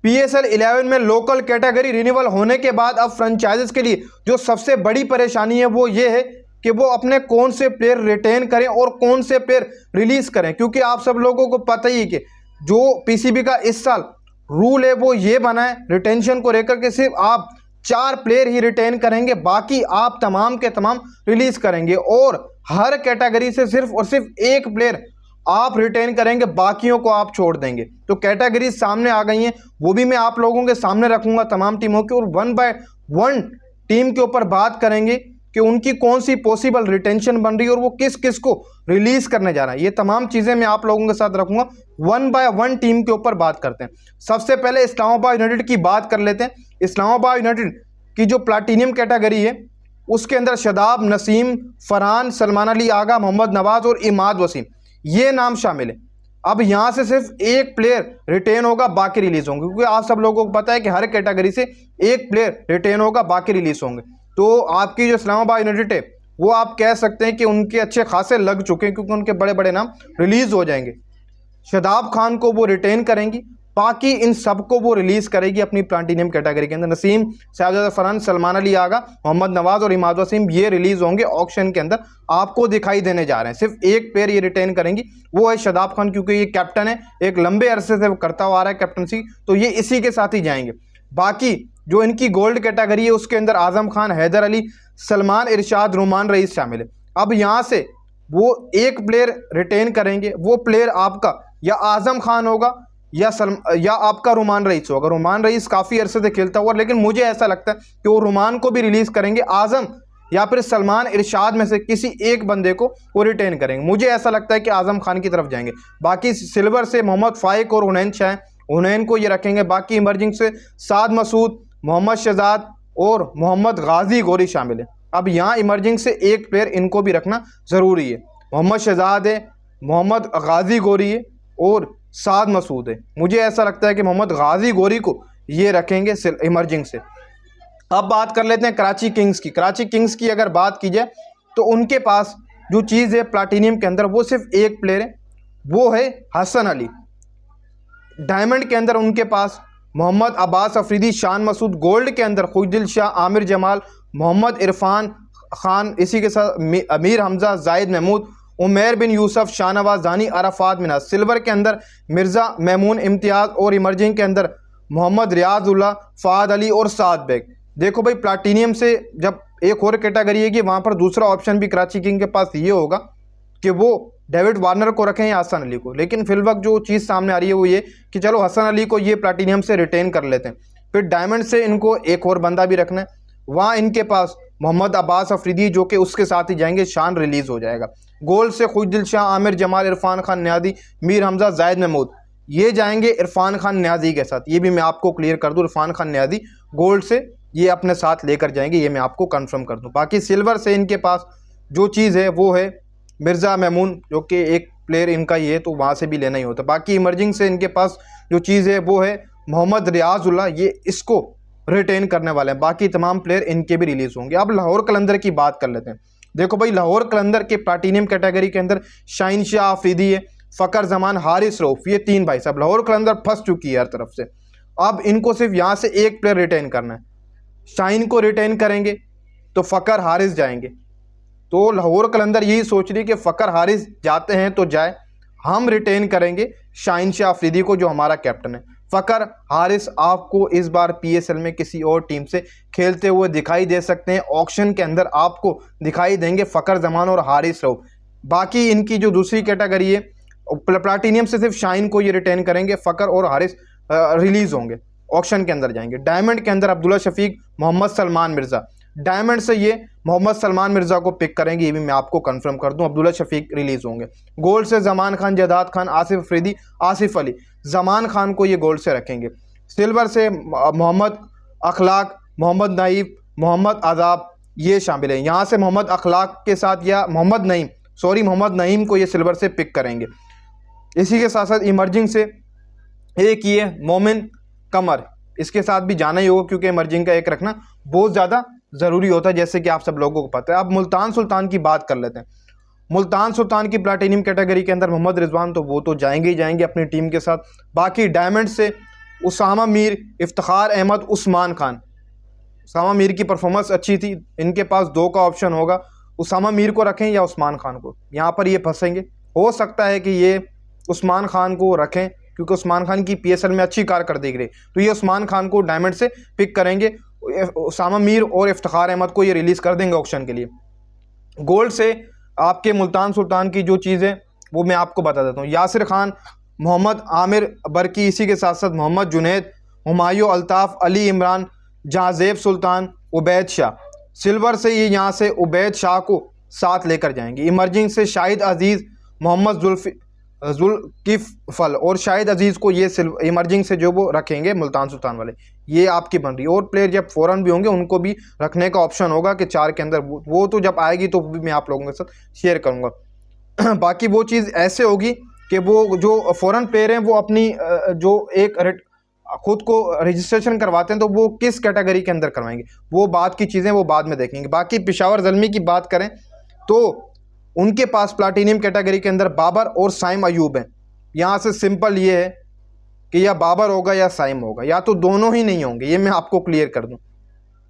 PSL 11 में local category renewal होने के बाद अब फ्रेंचाइजीज के लिए जो सबसे बड़ी परेशानी है वो ये है कि वो अपने कौन से प्लेयर रिटेन करें और कौन से प्लेयर रिलीज करें, क्योंकि आप सब लोगों को पता ही है कि जो PCB का इस साल रूल है वो ये बना है रिटेंशन को लेकर के सिर्फ आप 4 प्लेयर ही रिटेन करेंगे, बाकी आप तमाम के तमाम रिलीज करेंगे और हर कैटेगरी से सिर्फ और सिर्फ एक प्लेयर आप रिटेन करेंगे, बाकियों को आप छोड़ देंगे। तो कैटेगरी सामने आ गई हैं, वो भी मैं आप लोगों के सामने रखूंगा तमाम टीमों की, और 1 बाय 1 टीम के ऊपर बात करेंगे कि उनकी कौन सी पॉसिबल रिटेंशन बन रही है और वो किस किस को रिलीज करने जा रहा है। ये तमाम चीजें मैं आप लोगों के साथ रखूंगा। 1 बाय 1 टीम के ऊपर बात करते हैं। सबसे पहले इस्लामाबाद यूनाइटेड की बात कर लेते हैं। इस्लामाबाद यूनाइटेड की जो प्लाटीनियम कैटेगरी है उसके अंदर शदाब, नसीम, फरहान, सलमान अली आगा, मोहम्मद नवाज और इमाद वसीम ये नाम शामिल है। अब यहाँ से सिर्फ एक प्लेयर रिटेन होगा, बाकी रिलीज होंगे, क्योंकि आप सब लोगों को पता है कि हर कैटेगरी से एक प्लेयर रिटेन होगा, बाकी रिलीज होंगे। तो आपकी जो इस्लामाबाद यूनाइटेड है वो आप कह सकते हैं कि उनके अच्छे खासे लग चुके हैं, क्योंकि उनके बड़े बड़े नाम रिलीज हो जाएंगे। शदाब खान को वो रिटेन करेंगी, बाकी इन सबको वो रिलीज करेगी अपनी प्लाटीनियम कैटेगरी के अंदर। नसीम, शाहजादा फरहान, सलमान अली आगा, मोहम्मद नवाज और इमाद वसीम ये रिलीज होंगे ऑक्शन के अंदर, आपको दिखाई देने जा रहे हैं। सिर्फ एक प्लेयर ये रिटेन करेंगी, वो है शदाब खान, क्योंकि ये कैप्टन है, एक लंबे अरसे से वो करता हुआ आ रहा है कैप्टनसी, तो ये इसी के साथ ही जाएंगे। बाकी जो इनकी गोल्ड कैटेगरी है उसके अंदर आजम खान, हैदर अली, सलमान, इरशाद, रुमान रईस शामिल है। अब यहाँ से वो एक प्लेयर रिटेन करेंगे, वो प्लेयर आपका या आजम खान होगा या आपका रुमान रईस होगा। रुमान रईस काफ़ी अरसे से खेलता हुआ, लेकिन मुझे ऐसा लगता है कि वो रुमान को भी रिलीज़ करेंगे, आजम या फिर सलमान, इरशाद में से किसी एक बंदे को वो रिटेन करेंगे। मुझे ऐसा लगता है कि आजम खान की तरफ जाएंगे। बाकी सिल्वर से मोहम्मद फाइक और हुनैन शाह, हुनैन को ये रखेंगे। बाकी इमर्जिंग से साद मसूद, मोहम्मद शहजाद और मोहम्मद गाजी गोरी शामिल है। अब यहाँ इमर्जिंग से एक प्लेयर इनको भी रखना ज़रूरी है। मोहम्मद शहजाद है, मोहम्मद गाजी गोरी है और साद मसूद है। मुझे ऐसा लगता है कि मोहम्मद गाजी गोरी को ये रखेंगे इमर्जिंग से। अब बात कर लेते हैं कराची किंग्स की। कराची किंग्स की अगर बात की जाए तो उनके पास जो चीज़ है प्लाटीनियम के अंदर वो सिर्फ एक प्लेयर है, वो है हसन अली। डायमंड के अंदर उनके पास मोहम्मद अब्बास अफरीदी, शान मसूद। गोल्ड के अंदर खुशदिल शाह, आमिर जमाल, मोहम्मद इरफान खान, इसी के साथ अमीर हमजा, जाहिद महमूद, उमैर बिन यूसुफ, शाहनवाज दानी, अरफात मिनाज। सिल्वर के अंदर मिर्ज़ा महमून इम्तियाज़ और इमर्जिंग के अंदर मोहम्मद रियाजुल्लाह, फ़ाद अली और साद बेग। देखो भाई, प्लाटीनियम से जब एक और कैटेगरी है कि वहाँ पर दूसरा ऑप्शन भी कराची किंग के पास ये होगा कि वो डेविड वार्नर को रखें या हसन अली को, लेकिन फिल वक्त जो चीज़ सामने आ रही है वो ये कि चलो हसन अली को ये प्लाटीनियम से रिटेन कर लेते हैं। फिर डायमंड से इनको एक और बंदा भी रखना है, वहाँ इनके पास मोहम्मद अब्बास अफरीदी जो कि उसके साथ ही जाएंगे, शान रिलीज़ हो जाएगा। गोल्ड से खुशदिल शाह, आमिर जमाल, इरफान खान न्याजी, मीर हमजा, जाहिद महमूद ये जाएंगे इरफान खान न्याजी के साथ। ये भी मैं आपको क्लियर कर दूँ, इरफान खान न्याजी गोल्ड से ये अपने साथ लेकर जाएंगे, ये मैं आपको कंफर्म कर दूँ। बाकी सिल्वर से इनके पास जो चीज़ है वो है मिर्ज़ा महमून, जो कि एक प्लेयर इनका ही है, तो वहाँ से भी लेना ही होता है। बाकी इमर्जिंग से इनके पास जो चीज़ है वो है मोहम्मद रियाजुल्लाह, ये इसको रिटेन करने वाले हैं। बाकी तमाम प्लेयर इनके भी रिलीज़ होंगे। अब लाहौर कलंदर की बात कर लेते हैं। देखो भाई, लाहौर कलंदर के प्लाटीनियम कैटेगरी के अंदर शाहीन शाह अफरीदी है, फ़कर जमान, हारिस रऊफ, ये 3 भाई साहब। लाहौर कलंदर फंस चुकी है हर तरफ से। अब इनको सिर्फ यहाँ से एक प्लेयर रिटेन करना है। शाहीन को रिटेन करेंगे तो फ़कर हारिस जाएंगे। तो लाहौर कलंदर यही सोच रही है कि फ़कर हारिस जाते हैं तो जाए, हम रिटेन करेंगे शाहीन शाह अफरीदी को जो हमारा कैप्टन है। फ़कर हारिस आपको इस बार PSL में किसी और टीम से खेलते हुए दिखाई दे सकते हैं। ऑक्शन के अंदर आपको दिखाई देंगे फ़कर जमान और हारिस रऊफ। बाकी इनकी जो दूसरी कैटेगरी है प्लाटीनियम से सिर्फ शाहीन को ये रिटेन करेंगे, फ़कर और हारिस रिलीज़ होंगे, ऑक्शन के अंदर जाएंगे। डायमंड के अंदर अब्दुल्ला शफीक, मोहम्मद सलमान मिर्ज़ा। डायमंड से ये मोहम्मद सलमान मिर्ज़ा को पिक करेंगे, ये भी मैं आपको कंफर्म कर दूं। अब्दुल्ला शफीक रिलीज़ होंगे। गोल्ड से जमान खान, जदाद खान, आसिफ अफरीदी, आसिफ अली। जमान खान को ये गोल्ड से रखेंगे। सिल्वर से मोहम्मद अखलाक, मोहम्मद नईम, मोहम्मद आज़ाब ये शामिल हैं। यहाँ से मोहम्मद अखलाक के साथ या मोहम्मद नईम को ये सिल्वर से पिक करेंगे। इसी के साथ साथ इमर्जिंग से एक ये मोमिन कमर, इसके साथ भी जाना ही होगा, क्योंकि इमर्जिंग का एक रखना बहुत ज़्यादा ज़रूरी होता है, जैसे कि आप सब लोगों को पता है। अब मुल्तान सुल्तान की बात कर लेते हैं। मुल्तान सुल्तान की प्लाटीनियम कैटेगरी के अंदर मोहम्मद रिजवान, तो वो तो जाएंगे ही जाएंगे अपनी टीम के साथ। बाकी डायमंड से उसामा मीर, इफ्तिखार अहमद, उस्मान खान। उसामा मीर की परफॉर्मेंस अच्छी थी, इनके पास 2 का ऑप्शन होगा, उसामा मीर को रखें या उस्मान खान को। यहाँ पर ये फंसेंगे। हो सकता है कि ये उस्मान खान को रखें क्योंकि उस्मान खान की पीएसएल में अच्छी कारकर्दगी रही, तो ये उस्मान खान को डायमंड से पिक करेंगे। उसामा मीर और इफ्तिखार अहमद को ये रिलीज़ कर देंगे ऑक्शन के लिए। गोल्ड से आपके मुल्तान सुल्तान की जो चीज़ है वो मैं आपको बता देता हूँ। यासिर खान, मोहम्मद आमिर बरकी, इसी के साथ साथ मोहम्मद जुनैद, हुमायूं अल्ताफ़, अली इमरान, जहाज़ेब सुल्तान, उबैद शाह। सिल्वर से ये यहाँ से उबैद शाह को साथ लेकर जाएंगे। इमर्जिंग से शाहिद अजीज़, मोहम्मद जुल्किफल और शाहिद अजीज़ को ये इमर्जिंग से जो वो रखेंगे मुल्तान सुल्तान वाले। ये आपकी बन रही है। और प्लेयर जब फ़ौरन भी होंगे उनको भी रखने का ऑप्शन होगा कि 4 के अंदर, वो तो जब आएगी तो भी मैं आप लोगों के साथ शेयर करूँगा। बाकी वो चीज़ ऐसे होगी कि वो जो फ़ौरन प्लेयर हैं वो अपनी जो एक खुद को रजिस्ट्रेशन करवाते हैं तो वो किस कैटेगरी के अंदर करवाएंगे, वो बात की चीज़ें वो बाद में देखेंगे। बाकी पेशावर ज़ल्मी की बात करें तो उनके पास प्लाटीनियम कैटेगरी के अंदर बाबर और साइम अयूब हैं। यहाँ से सिंपल ये है कि या बाबर होगा या साइम होगा, या तो दोनों ही नहीं होंगे, ये मैं आपको क्लियर कर दूँ।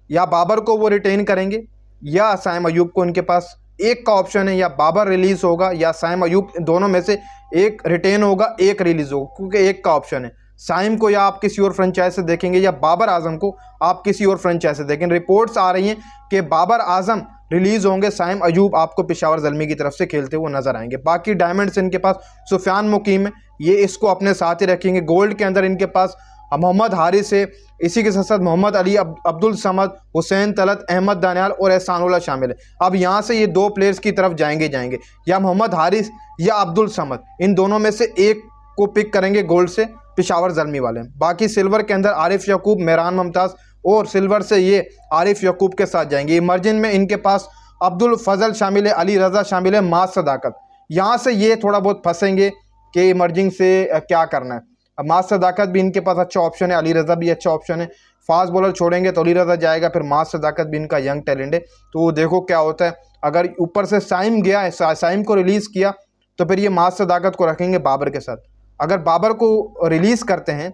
या बाबर को वो रिटेन करेंगे या साइम अयूब को, इनके पास एक का ऑप्शन है, या बाबर रिलीज़ होगा या साइम अयूब, दोनों में से एक रिटेन होगा एक रिलीज़ होगा, क्योंकि एक का ऑप्शन है। साइम को या आप किसी और फ्रेंचाइज से देखेंगे या बाबर आजम को आप किसी और फ्रेंचाइज से देखेंगे। रिपोर्ट्स आ रही हैं कि बाबर आजम रिलीज़ होंगे, साइम अयूब आपको पेशावर ज़ल्मी की तरफ से खेलते हुए नजर आएंगे। बाकी डायमंड्स इनके पास सुफियान मुकीम है, ये इसको अपने साथ ही रखेंगे। गोल्ड के अंदर इनके पास मोहम्मद हारिस है, इसी के साथ साथ मोहम्मद अली, अब्दुल समद, हुसैन तलत, अहमद दानियाल और एहसानुल्लाह शामिल है। अब यहाँ से ये 2 प्लेयर्स की तरफ जाएंगे, या मोहम्मद हारिस या अब्दुल समद, इन दोनों में से एक को पिक करेंगे गोल्ड से पेशावर ज़ल्मी वाले। बाकी सिल्वर के अंदर आरिफ यकूब, मेहरान मुमताज़, और सिल्वर से ये आरिफ यकूब के साथ जाएंगे। इमर्जिंग में इनके पास अब्दुल फजल शामिल है, अली रज़ा शामिल है, माज सदाकत। यहाँ से ये थोड़ा बहुत फंसेंगे कि इमर्जिंग से क्या करना है। अब माज सदाकत भी इनके पास अच्छा ऑप्शन है, अली रज़ा भी अच्छा ऑप्शन है। फास्ट बॉलर छोड़ेंगे तो अली रज़ा जाएगा, फिर माज सदाकत भी इनका यंग टैलेंट है, तो देखो क्या होता है। अगर ऊपर से साइम गया है, साइम को रिलीज़ किया, तो फिर ये माज सदाकत को रखेंगे बाबर के साथ। अगर बाबर को रिलीज़ करते हैं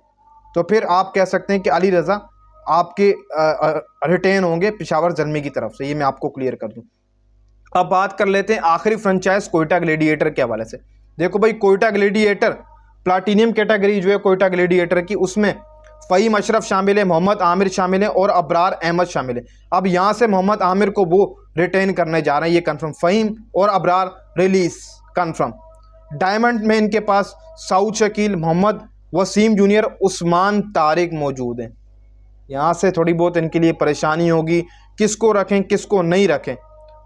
तो फिर आप कह सकते हैं कि अली रज़ा आपके रिटेन होंगे पेशावर ज़ल्मी की तरफ से, ये मैं आपको क्लियर कर दूं। अब बात कर लेते हैं आखिरी फ्रेंचाइज कोयटा ग्लेडिएटर के हवाले से। देखो भाई, कोयटा ग्लेडिएटर प्लाटीनियम कैटेगरी जो है कोयटा ग्लेडिएटर की, उसमें फ़हीम अशरफ शामिल है, मोहम्मद आमिर शामिल है और अबरार अहमद शामिल है। अब यहाँ से मोहम्मद आमिर को वो रिटेन करने जा रहे हैं, ये कन्फर्म। फ़हीम और अबरार रिलीज़ कन्फर्म। डायमंड में इनके पास सऊद शकील, मोहम्मद वसीम जूनियर, उस्मान तारिक मौजूद हैं। यहाँ से थोड़ी बहुत इनके लिए परेशानी होगी, किसको रखें किसको नहीं रखें।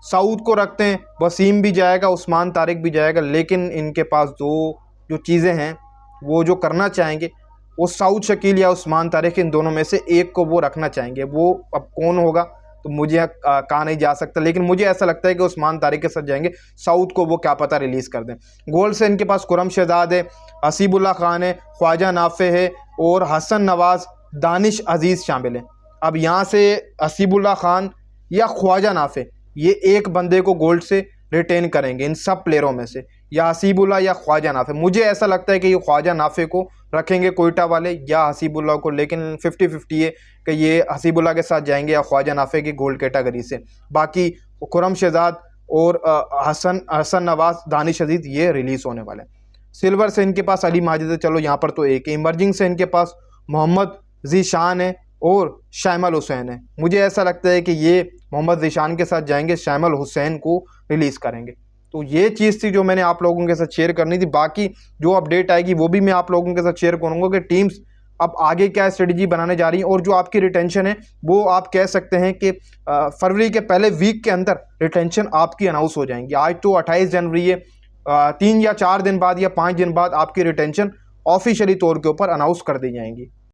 सऊद को रखते हैं, वसीम भी जाएगा, उस्मान तारिक भी जाएगा, लेकिन इनके पास 2 जो चीज़ें हैं वो जो करना चाहेंगे वो सऊद शकील या उस्मान तारिक, इन दोनों में से एक को वो रखना चाहेंगे। वो अब कौन होगा तो मुझे कहा नहीं जा सकता, लेकिन मुझे ऐसा लगता है कि उस्मान तारिक के साथ जाएंगे। सऊद को वो क्या पता रिलीज़ कर दें। गोल्ड से इनके पास खुरम शहजाद है, हसीबुल्ला खान है, ख्वाजा नाफे है और हसन नवाज़, दानिश अजीज़ शामिल हैं। अब यहाँ से हसीबुल्ला खान या ख्वाजा नाफे, ये एक बंदे को गोल्ड से रिटेन करेंगे इन सब प्लेयरों में से, या हसीबुल्ला या ख्वाजा नाफे। मुझे ऐसा लगता है कि ये ख्वाजा नाफे को रखेंगे कोयटा वाले या हसीबुल्ला को, लेकिन 50-50 है कि ये हसीबुल्ला के साथ जाएंगे या ख्वाजा नाफे की गोल्ड कैटेगरी से। बाकी खुरम शहजाद और हसन नवाज, दानिश अजीज़ ये रिलीज़ होने वाले हैं। सिल्वर से इनके पास अली माजिद है, चलो यहाँ पर तो एक है। इमर्जिंग से इनके पास मोहम्मद जीशान है और शैमल हुसैन है। मुझे ऐसा लगता है कि ये मोहम्मद जीशान के साथ जाएंगे, शैमल हुसैन को रिलीज़ करेंगे। तो ये चीज़ थी जो मैंने आप लोगों के साथ शेयर करनी थी। बाकी जो अपडेट आएगी वो भी मैं आप लोगों के साथ शेयर करूँगा कि टीम्स अब आगे क्या स्ट्रेटजी बनाने जा रही हैं। और जो आपकी रिटेंशन है वो आप कह सकते हैं कि फरवरी के पहले वीक के अंदर रिटेंशन आपकी अनाउंस हो जाएंगी। आज तो 28 जनवरी है, 3 या 4 दिन बाद या 5 दिन बाद आपकी रिटेंशन ऑफिशियली तौर के ऊपर अनाउंस कर दी जाएंगी।